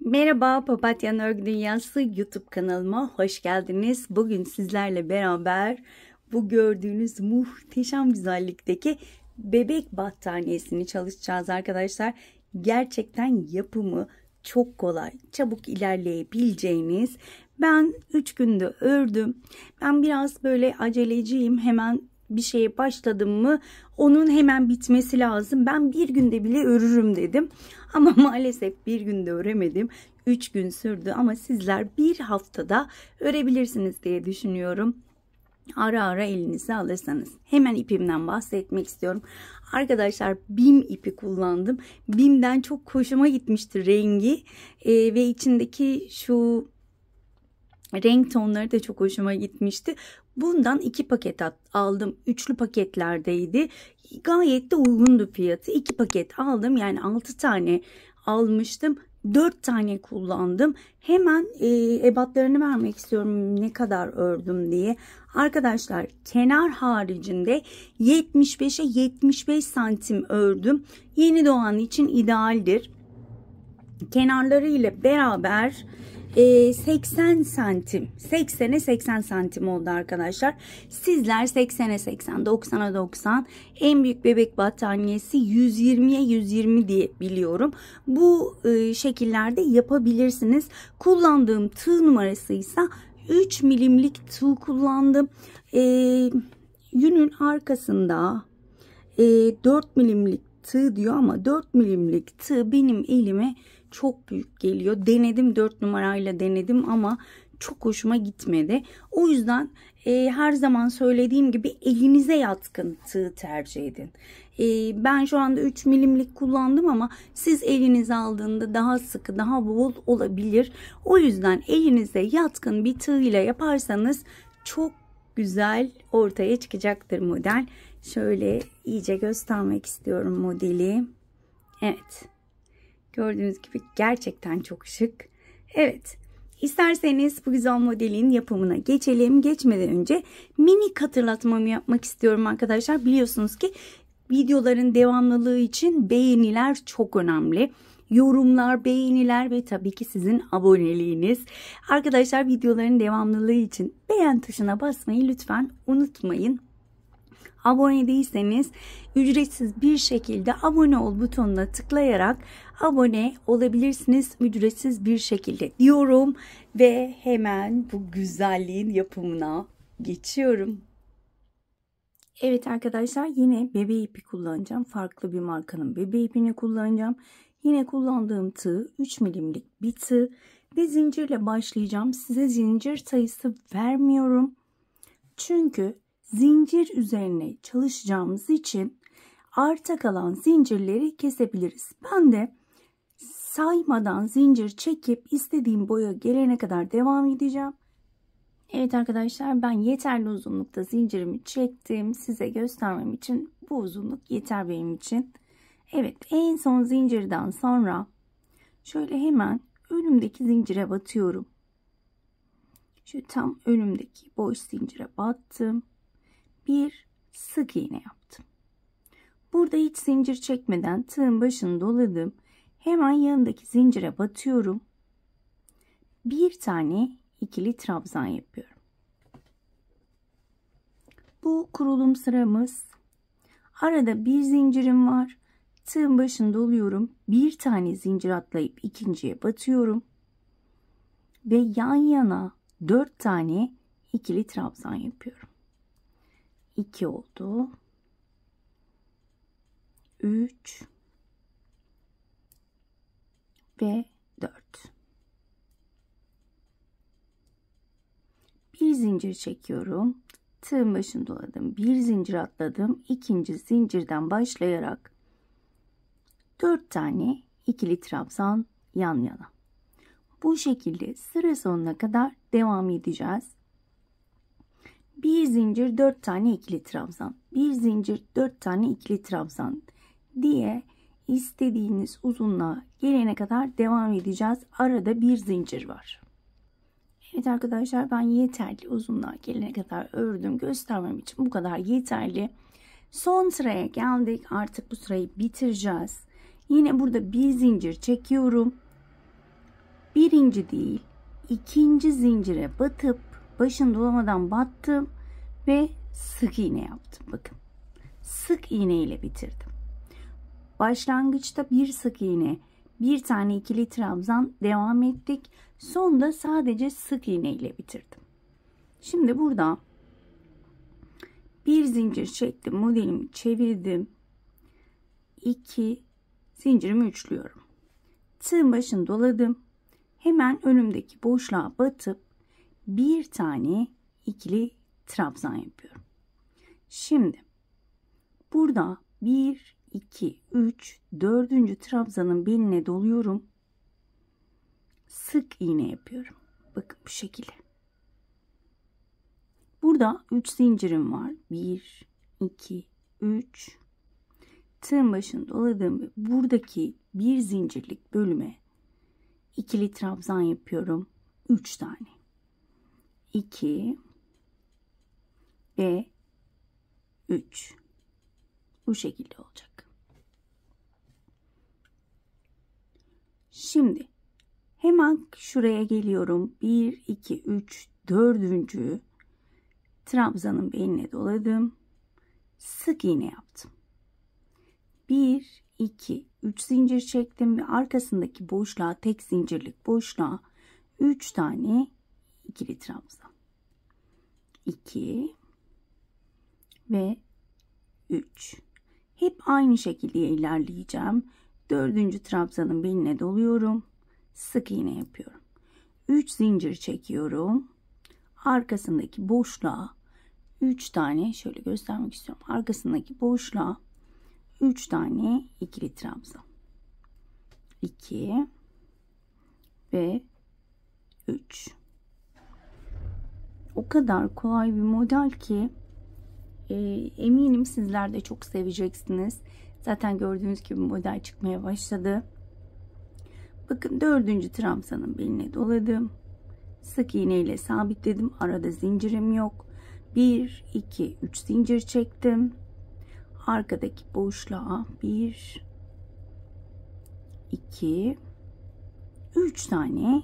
Merhaba, Papatya Örgü Dünyası YouTube kanalıma hoş geldiniz. Bugün sizlerle beraber bu gördüğünüz muhteşem güzellikteki bebek battaniyesini çalışacağız arkadaşlar. Gerçekten yapımı çok kolay, çabuk ilerleyebileceğiniz. Ben 3 günde ördüm. Ben biraz böyle aceleciyim. Hemen bir şeye başladım mı onun hemen bitmesi lazım. Ben bir günde bile örürüm dedim. Ama maalesef bir günde öremedim. 3 gün sürdü ama sizler bir haftada örebilirsiniz diye düşünüyorum. Ara ara elinize alırsanız. Hemen ipimden bahsetmek istiyorum. Arkadaşlar BİM ipi kullandım. BİM'den çok hoşuma gitmişti rengi. Ve içindeki şu renk tonları da çok hoşuma gitmişti. Bundan 2 paket aldım. Üçlü paketlerdeydi. Gayet de uygundu fiyatı. 2 paket aldım. Yani 6 tane almıştım. 4 tane kullandım. Hemen ebatlarını vermek istiyorum ne kadar ördüm diye. Arkadaşlar kenar haricinde 75'e 75 santim ördüm. Yeni doğan için idealdir. Kenarları ile beraber 80 santim 80'e 80 santim oldu arkadaşlar. Sizler 80'e 80 90'a 90 en büyük bebek battaniyesi 120'ye 120 diye biliyorum. Bu şekillerde yapabilirsiniz. Kullandığım tığ numarası ise 3 milimlik tığ kullandım. Yünün arkasında 4 milimlik tığ diyor ama 4 milimlik tığ benim elime çok büyük geliyor. Denedim 4 numarayla denedim ama çok hoşuma gitmedi. O yüzden her zaman söylediğim gibi elinize yatkın tığ tercih edin. Ben şu anda 3 milimlik kullandım ama siz elinize aldığında daha sıkı daha bol olabilir. O yüzden elinize yatkın bir tığ ile yaparsanız çok güzel ortaya çıkacaktır model. Şöyle iyice göstermek istiyorum modeli. Evet. Gördüğünüz gibi gerçekten çok şık. Evet. İsterseniz bu güzel modelin yapımına geçelim. Geçmeden önce minik hatırlatmamı yapmak istiyorum arkadaşlar. Biliyorsunuz ki videoların devamlılığı için beğeniler çok önemli. Yorumlar, beğeniler ve tabii ki sizin aboneliğiniz. Arkadaşlar videoların devamlılığı için beğen tuşuna basmayı lütfen unutmayın. Abone değilseniz ücretsiz bir şekilde abone ol butonuna tıklayarak abone olabilirsiniz ücretsiz bir şekilde diyorum ve hemen bu güzelliğin yapımına geçiyorum. Evet arkadaşlar yine bebe ipi kullanacağım. Farklı bir markanın bebe ipini kullanacağım. Yine kullandığım tığ 3 milimlik bir tığ ve zincirle başlayacağım. Size zincir sayısı vermiyorum. Çünkü zincir üzerine çalışacağımız için arta kalan zincirleri kesebiliriz. Ben de saymadan zincir çekip istediğim boya gelene kadar devam edeceğim. Evet arkadaşlar ben yeterli uzunlukta zincirimi çektim. Size göstermem için bu uzunluk yeter benim için. Evet en son zincirden sonra şöyle hemen önümdeki zincire batıyorum. Şu tam önümdeki boş zincire battım. Bir sık iğne yaptım. Burada hiç zincir çekmeden tığın başını doladım. Hemen yanındaki zincire batıyorum. Bir tane ikili trabzan yapıyorum. Bu kurulum sıramız. Arada bir zincirim var. Tığın başını doluyorum. Bir tane zincir atlayıp ikinciye batıyorum. Ve yan yana 4 tane ikili trabzan yapıyorum. 2 oldu. 3 ve 4. Bir zincir çekiyorum. Tığın başını doladım. Bir zincir atladım. İkinci zincirden başlayarak 4 tane ikili trabzan yan yana. Bu şekilde sıra sonuna kadar devam edeceğiz. Bir zincir 4 tane ikili trabzan, bir zincir 4 tane ikili trabzan diye istediğiniz uzunluğa gelene kadar devam edeceğiz. Arada bir zincir var. Evet arkadaşlar ben yeterli uzunluğa gelene kadar ördüm. Göstermem için bu kadar yeterli. Son sıraya geldik. Artık bu sırayı bitireceğiz. Yine burada bir zincir çekiyorum. birinci değil, ikinci zincire batıp başını dolamadan battım ve sık iğne yaptım. Bakın, sık iğne ile bitirdim. Başlangıçta bir sık iğne, bir tane ikili trabzan devam ettik. Sonda sadece sık iğne ile bitirdim. Şimdi burada bir zincir çektim, modelimi çevirdim. 2 zincirimi üçlüyorum. Tığın başını doladım. Hemen önümdeki boşluğa batıp bir tane ikili trabzan yapıyorum. Şimdi burada 1, 2, 3, 4. trabzanın beline doluyorum. Sık iğne yapıyorum. Bakın bu şekilde. Burada 3 zincirim var. 1, 2, 3. Tığın başını doladım ve buradaki bir zincirlik bölüme ikili trabzan yapıyorum. 3 tane. 2 ve 3. Bu şekilde olacak. Şimdi hemen şuraya geliyorum. 1, 2, 3, 4. trabzanın beline doladım. Sık iğne yaptım. 1, 2, 3 zincir çektim ve arkasındaki boşluğa, tek zincirlik boşluğa 3 tane ikili trabzan. 2 ve 3. Hep aynı şekilde ilerleyeceğim. 4. trabzanın beline doluyorum. Sık iğne yapıyorum. 3 zincir çekiyorum. Arkasındaki boşluğa 3 tane, şöyle göstermek istiyorum. Arkasındaki boşluğa 3 tane ikili trabzan. 2 ve 3. O kadar kolay bir model ki eminim sizler de çok seveceksiniz. Zaten gördüğünüz gibi model çıkmaya başladı. Bakın 4. trabzanın beline doladım. Sık iğne ile sabitledim. Arada zincirim yok. 1, 2, 3 zincir çektim. Arkadaki boşluğa 1, 2, 3 tane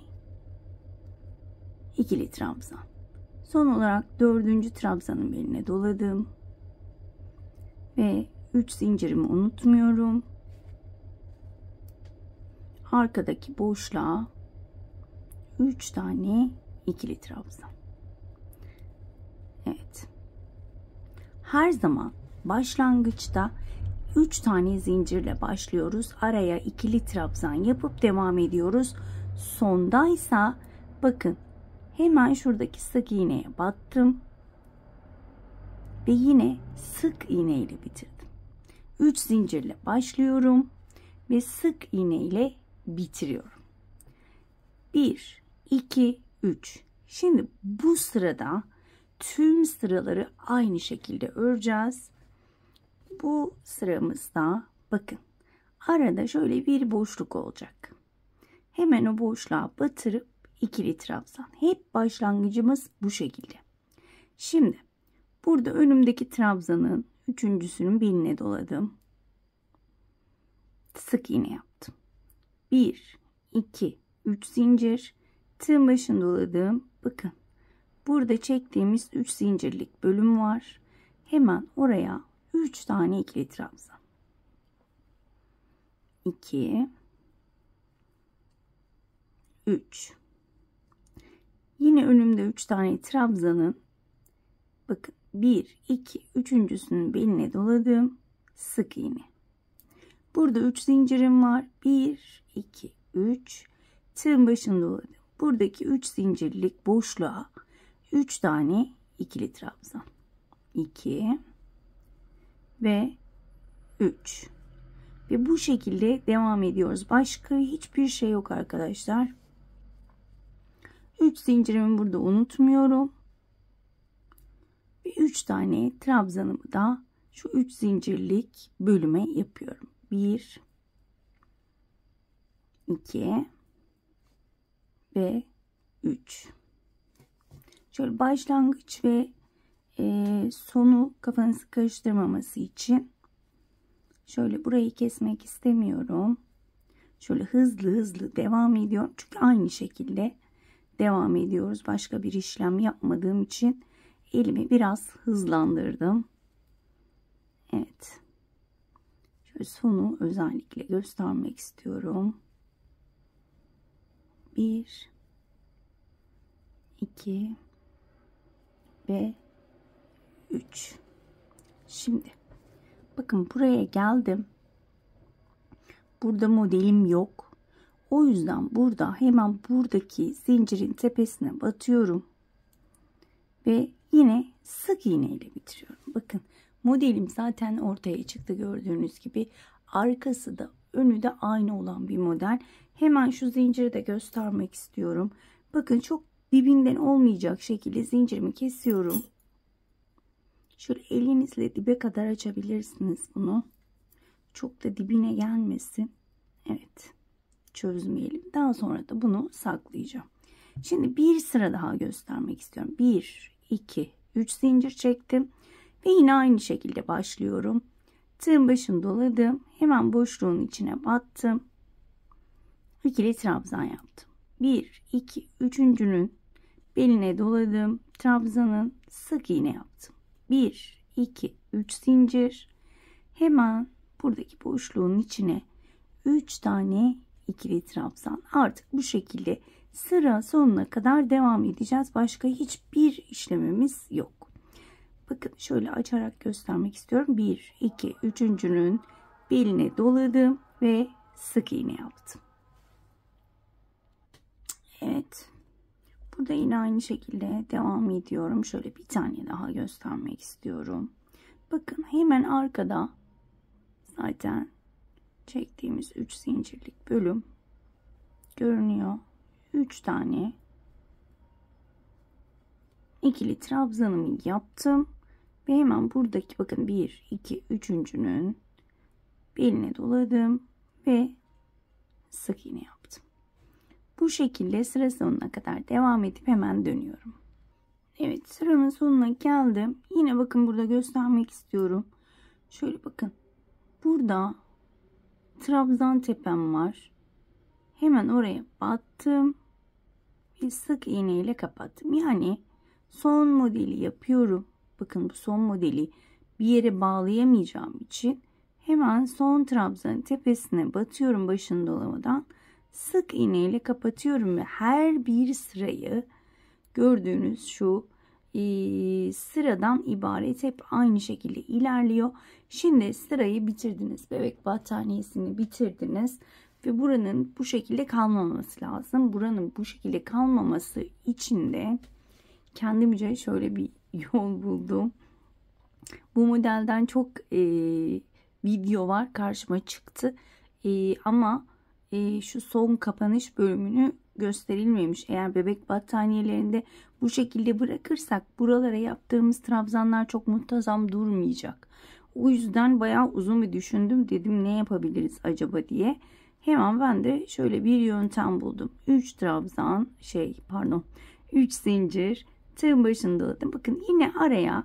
ikili trabzan. Son olarak 4. trabzanın beline doladım. Ve 3 zincirimi unutmuyorum. Arkadaki boşluğa 3 tane ikili trabzan. Evet. Her zaman başlangıçta 3 tane zincirle başlıyoruz. Araya ikili trabzan yapıp devam ediyoruz. Sondaysa bakın hemen şuradaki sık iğneye battım. Ve yine sık iğne ile bitirdim. 3 zincirle başlıyorum. Ve sık iğne ile bitiriyorum. 1, 2, 3. Şimdi bu sırada tüm sıraları aynı şekilde öreceğiz. Bu sıramızda bakın arada şöyle bir boşluk olacak. Hemen o boşluğa batırıp ikili trabzan. Hep başlangıcımız bu şekilde. Şimdi burada önümdeki trabzanın üçüncüsünün beline doladım. Sık iğne yaptım. 1, 2, 3 zincir. Tığın başını doladım. Bakın burada çektiğimiz 3 zincirlik bölüm var. Hemen oraya 3 tane ikili trabzan. 2, 3. Yine önümde 3 tane trabzanın bakın 1, 2, üçüncüsünün beline doladım. Sık iğne. Burada 3 zincirim var. 1, 2, 3. Tığın başını doladım. Buradaki 3 zincirlik boşluğa 3 tane ikili trabzan. 2 ve 3. Ve bu şekilde devam ediyoruz. Başka hiçbir şey yok arkadaşlar. 3 zincirimi burada unutmuyorum. Ve 3 tane trabzanımı da şu 3 zincirlik bölüme yapıyorum. 1, 2 ve 3. Şöyle başlangıç ve sonu kafanızı karıştırmaması için şöyle burayı kesmek istemiyorum. Şöyle hızlı hızlı devam ediyorum. Çünkü aynı şekilde devam ediyoruz. Başka bir işlem yapmadığım için elimi biraz hızlandırdım. Evet. Şöyle sonu özellikle göstermek istiyorum. 1 2 ve 3. Şimdi bakın buraya geldim. Burada modelim yok. O yüzden burada hemen buradaki zincirin tepesine batıyorum. Ve yine sık iğne ile bitiriyorum. Bakın modelim zaten ortaya çıktı gördüğünüz gibi. Arkası da önü de aynı olan bir model. Hemen şu zinciri de göstermek istiyorum. Bakın çok dibinden olmayacak şekilde zincirimi kesiyorum. Şöyle elinizle dibe kadar açabilirsiniz bunu. Çok da dibine gelmesin. Evet. Çözmeyelim. Daha sonra da bunu saklayacağım. Şimdi bir sıra daha göstermek istiyorum. 1, 2, 3 zincir çektim. Ve yine aynı şekilde başlıyorum. Tığın başını doladım. Hemen boşluğun içine battım. İkili trabzan yaptım. 1, 2, üçüncünün beline doladım. Trabzanın sık iğne yaptım. 1, 2, 3 zincir. Hemen buradaki boşluğun içine 3 tane ikili trabzan. Artık bu şekilde sıra sonuna kadar devam edeceğiz. Başka hiçbir işlemimiz yok. Bakın şöyle açarak göstermek istiyorum. 1, 2, üçüncünün beline doladım ve sık iğne yaptım. Evet. Burada yine aynı şekilde devam ediyorum. Şöyle bir tane daha göstermek istiyorum. Bakın hemen arkada zaten çektiğimiz 3 zincirlik bölüm görünüyor. 3 tane ikili trabzanımı yaptım ve hemen buradaki bakın 1 2 üçüncünün beline doladım ve sık iğne yaptım. Bu şekilde sıra sonuna kadar devam edip hemen dönüyorum. Evet, sıramın sonuna geldim. Yine bakın burada göstermek istiyorum. Şöyle bakın. Burada trabzan tepem var. Hemen oraya battım ve sık iğne ile kapattım. Yani son modeli yapıyorum. Bakın bu son modeli bir yere bağlayamayacağım için hemen son trabzanın tepesine batıyorum başını dolamadan. Sık iğne ile kapatıyorum ve her bir sırayı gördüğünüz şu sıradan ibaret, hep aynı şekilde ilerliyor. Şimdi sırayı bitirdiniz. Bebek battaniyesini bitirdiniz. Ve buranın bu şekilde kalmaması lazım. Buranın bu şekilde kalmaması için de kendimce şöyle bir yol buldum. Bu modelden çok video var, karşıma çıktı. Ama şu son kapanış bölümünü gösterilmemiş. Eğer bebek battaniyelerinde bu şekilde bırakırsak buralara yaptığımız trabzanlar çok muntazam durmayacak. O yüzden bayağı uzun bir düşündüm. Dedim ne yapabiliriz acaba diye. Hemen ben de şöyle bir yöntem buldum. 3 trabzan 3 zincir tığın başını doladım. Bakın yine araya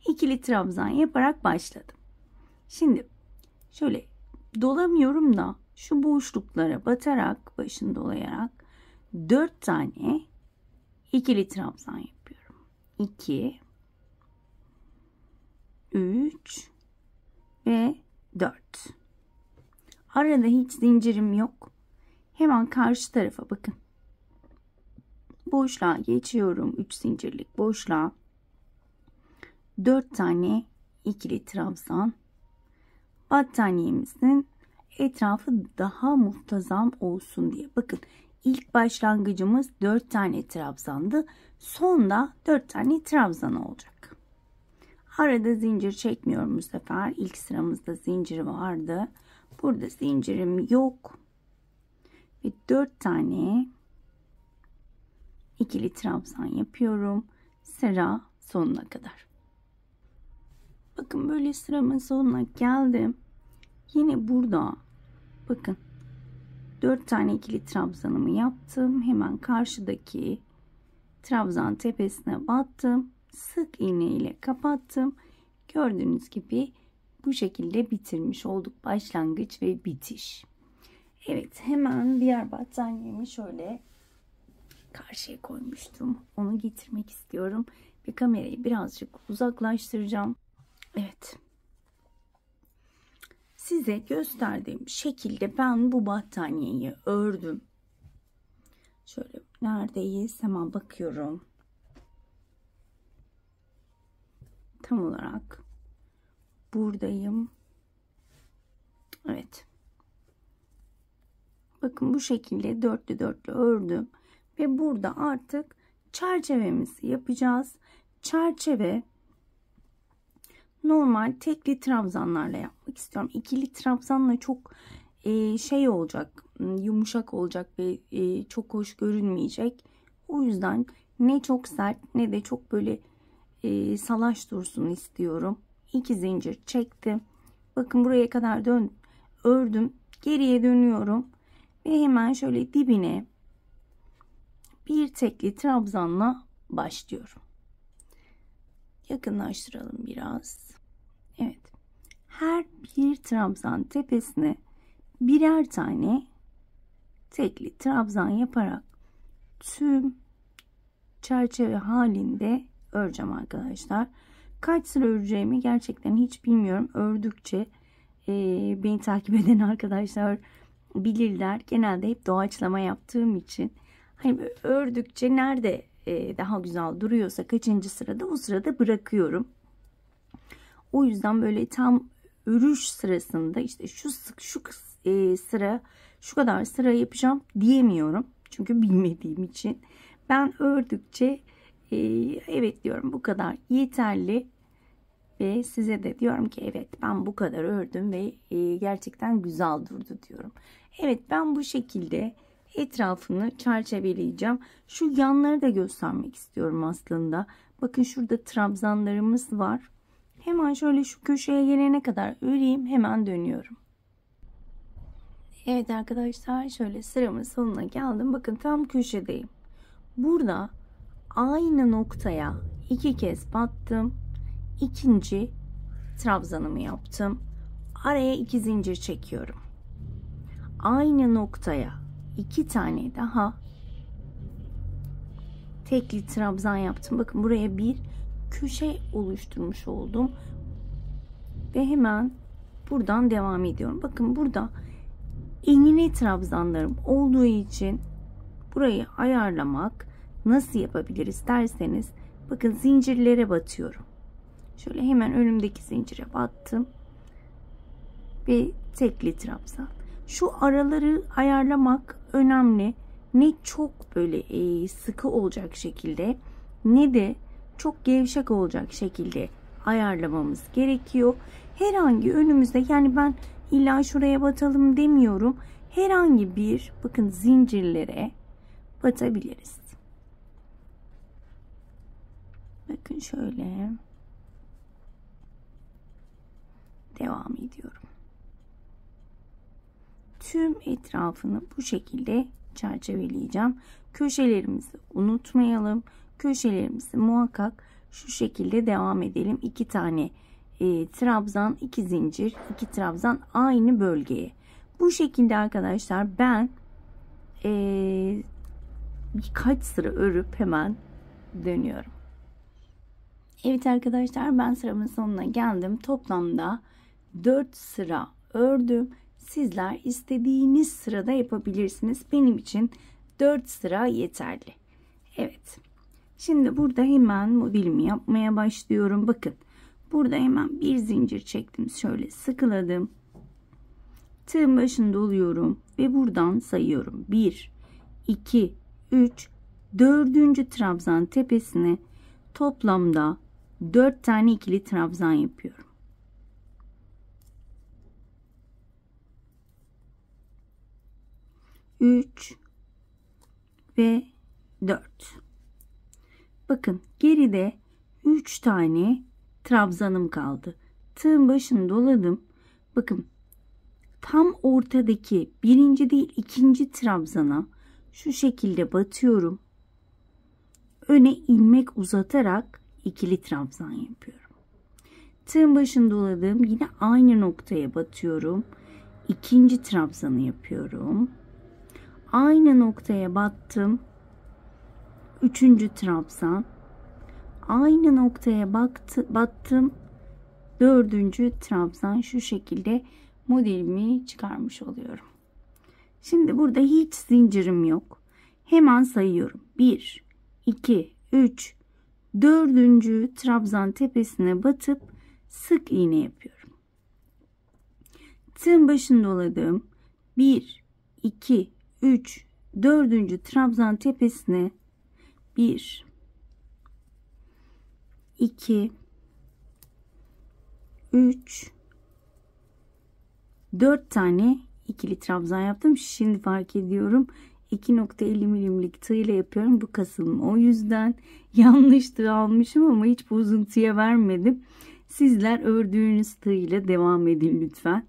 ikili trabzan yaparak başladım. Şimdi şöyle dolamıyorum da şu boşluklara batarak başını dolayarak 4 tane ikili trabzan yapıyorum. 2 3 ve 4. Arada hiç zincirim yok. Hemen karşı tarafa bakın. Boşluğa geçiyorum. 3 zincirlik boşluğa 4 tane ikili trabzan. Battaniyemizin etrafı daha muntazam olsun diye. Bakın ilk başlangıcımız 4 tane trabzandı. Sonda 4 tane trabzan olacak. Arada zincir çekmiyorum bu sefer. İlk sıramızda zincir vardı. Burada zincirim yok. Ve 4 tane ikili trabzan yapıyorum. Sıra sonuna kadar. Bakın böyle sıramın sonuna geldim. Yine burada bakın 4 tane ikili trabzanımı yaptım. Hemen karşıdaki trabzan tepesine battım. Sık iğne ile kapattım. Gördüğünüz gibi bu şekilde bitirmiş olduk başlangıç ve bitiş. Evet, hemen diğer battaniyemi şöyle karşıya koymuştum. Onu getirmek istiyorum ve kamerayı birazcık uzaklaştıracağım. Evet. Size gösterdiğim şekilde ben bu battaniyeyi ördüm. Şöyle neredeyiz? Hemen bakıyorum. Tam olarak buradayım. Evet. Bakın bu şekilde dörtlü dörtlü ördüm. Ve burada artık çerçevemizi yapacağız. Çerçeve normal tekli trabzanlarla yapmak istiyorum. İkili trabzanla çok şey olacak, yumuşak olacak ve çok hoş görünmeyecek. O yüzden ne çok sert ne de çok böyle salaş dursun istiyorum. 2 zincir çektim. Bakın buraya kadar ördüm. Geriye dönüyorum ve hemen şöyle dibine bir tekli trabzanla başlıyorum. Yakınlaştıralım biraz. Evet. Her bir trabzan tepesine birer tane tekli trabzan yaparak tüm çerçeve halinde öreceğim arkadaşlar. Kaç sıra öreceğimi gerçekten hiç bilmiyorum. Ördükçe beni takip eden arkadaşlar bilirler. Genelde hep doğaçlama yaptığım için hani ördükçe nerede daha güzel duruyorsa kaçıncı sırada o sırada bırakıyorum. O yüzden böyle tam örüş sırasında işte şu sıra şu kadar sıra yapacağım diyemiyorum. Çünkü bilmediğim için ben ördükçe evet diyorum, bu kadar yeterli ve size de diyorum ki evet ben bu kadar ördüm ve gerçekten güzel durdu diyorum. Evet, ben bu şekilde etrafını çerçeveleyeceğim. Şu yanları da göstermek istiyorum aslında. Bakın şurada trabzanlarımız var. Hemen şöyle şu köşeye gelene kadar öreyim, hemen dönüyorum. Evet arkadaşlar, şöyle sıramın sonuna geldim. Bakın tam köşedeyim. Burada aynı noktaya 2 kez battım. İkinci trabzanımı yaptım. Araya 2 zincir çekiyorum. Aynı noktaya 2 tane daha tekli trabzan yaptım. Bakın buraya bir köşe oluşturmuş oldum. Ve hemen buradan devam ediyorum. Bakın burada enine trabzanlarım olduğu için burayı ayarlamak nasıl yapabiliriz derseniz, bakın zincirlere batıyorum. Şöyle hemen önümdeki zincire battım ve tekli trabzan. Şu araları ayarlamak önemli. Ne çok böyle sıkı olacak şekilde ne de çok gevşek olacak şekilde ayarlamamız gerekiyor. Herhangi önümüzde, yani ben illa şuraya batalım demiyorum. Herhangi bir, bakın, zincirlere batabiliriz. Bakın şöyle devam ediyorum. Tüm etrafını bu şekilde çerçeveleyeceğim. Köşelerimizi unutmayalım. Köşelerimizi muhakkak şu şekilde devam edelim. 2 tane trabzan, 2 zincir, 2 trabzan aynı bölgeye. Bu şekilde arkadaşlar ben birkaç sıra örüp hemen dönüyorum. Evet arkadaşlar, ben sıramın sonuna geldim. Toplamda 4 sıra ördüm. Sizler istediğiniz sırada yapabilirsiniz. Benim için 4 sıra yeterli. Evet. Şimdi burada hemen modelimi yapmaya başlıyorum. Bakın. Burada hemen bir zincir çektim. Şöyle sıkıladım. Tığın başında oluyorum ve buradan sayıyorum. 1, 2, 3, 4. trabzan tepesine toplamda 4 tane ikili trabzan yapıyorum. 3 ve 4. Bakın geride 3 tane trabzanım kaldı. Tığın başını doladım. Bakın tam ortadaki birinci değil ikinci trabzana şu şekilde batıyorum. Öne ilmek uzatarak ikili trabzan yapıyorum. Tığın başını doladım. Yine aynı noktaya batıyorum. ikinci trabzanı yapıyorum. Aynı noktaya battım. Üçüncü trabzan. Aynı noktaya battım. Dördüncü trabzan. Şu şekilde modelimi çıkarmış oluyorum. Şimdi burada hiç zincirim yok. Hemen sayıyorum. 1, 2, 3, dördüncü trabzan tepesine batıp sık iğne yapıyorum. Tığın başını doladım. 1, 2, 3, dördüncü trabzan tepesine 1, 2, 3, 4 tane ikili trabzan yaptım. Şimdi fark ediyorum. 2.50 milimlik tığ ile yapıyorum. Bu kasılma. O yüzden yanlış tığ almışım ama hiç bozuntuya vermedim. Sizler ördüğünüz tığ ile devam edin lütfen.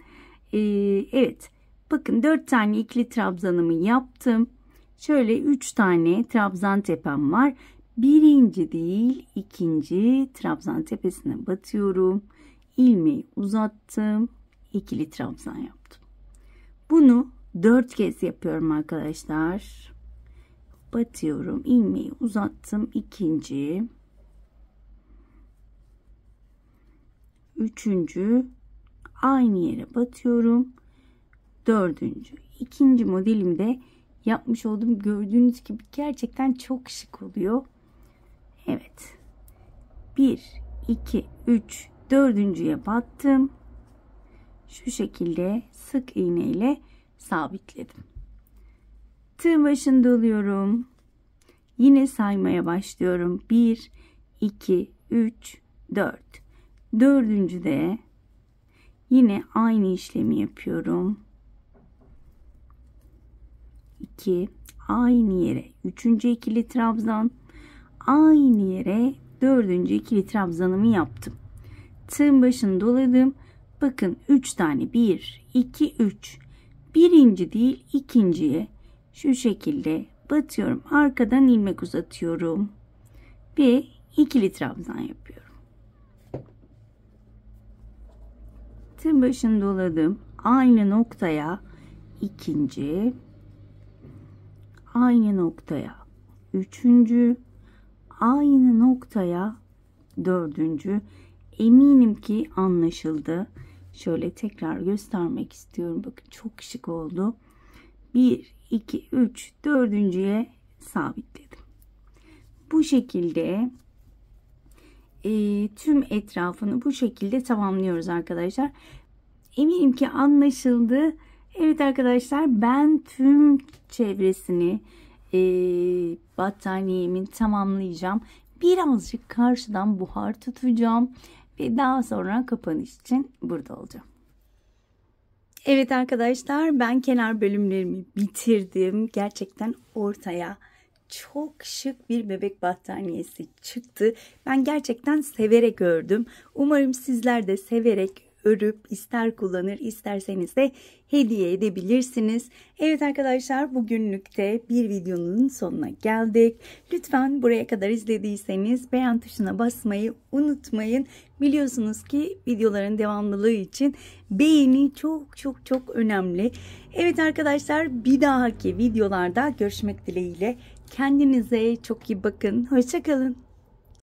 Evet. Bakın 4 tane ikili trabzanımı yaptım. Şöyle 3 tane trabzan tepem var. Birinci değil, ikinci trabzan tepesine batıyorum. İlmeği uzattım. İkili trabzan yaptım. Bunu 4 kez yapıyorum arkadaşlar. Batıyorum, ilmeği uzattım. İkinci, üçüncü, aynı yere batıyorum. Dördüncü. İkinci modelimde yapmış olduğum, gördüğünüz gibi gerçekten çok şık oluyor. Evet. 1, 2, 3, dördüncüye battım. Şu şekilde sık iğne ile sabitledim. Tığ başını doluyorum. Yine saymaya başlıyorum. 1, 2, 3, 4. Dördüncüde yine aynı işlemi yapıyorum. 2, aynı yere. Üçüncü ikili trabzan. Aynı yere dördüncü ikili trabzanımı yaptım. Tığın başını doladım. Bakın 3 tane. 1, 2, 3. Birinci değil, ikinciye şu şekilde batıyorum. Arkadan ilmek uzatıyorum. Ve ikili trabzan yapıyorum. Tığ başını doladım. Aynı noktaya ikinci, aynı noktaya üçüncü, aynı noktaya dördüncü. Eminim ki anlaşıldı. Şöyle tekrar göstermek istiyorum. Bakın çok şık oldu. 1, 2, 3, dördüncüye sabitledim. Bu şekilde tüm etrafını bu şekilde tamamlıyoruz arkadaşlar. Eminim ki anlaşıldı. Evet arkadaşlar, ben tüm çevresini battaniyemin tamamlayacağım. Birazcık karşıdan buhar tutacağım ve daha sonra kapanış için burada olacağım. Evet arkadaşlar, ben kenar bölümlerimi bitirdim. Gerçekten ortaya çok şık bir bebek battaniyesi çıktı. Ben gerçekten severek ördüm. Umarım sizler de severek örüp ister kullanır, isterseniz de hediye edebilirsiniz. Evet arkadaşlar, bugünlük de bir videonun sonuna geldik. Lütfen buraya kadar izlediyseniz beğen tuşuna basmayı unutmayın. Biliyorsunuz ki videoların devamlılığı için beğeni çok önemli. Evet arkadaşlar, bir dahaki videolarda görüşmek dileğiyle. Kendinize çok iyi bakın. Hoşça kalın.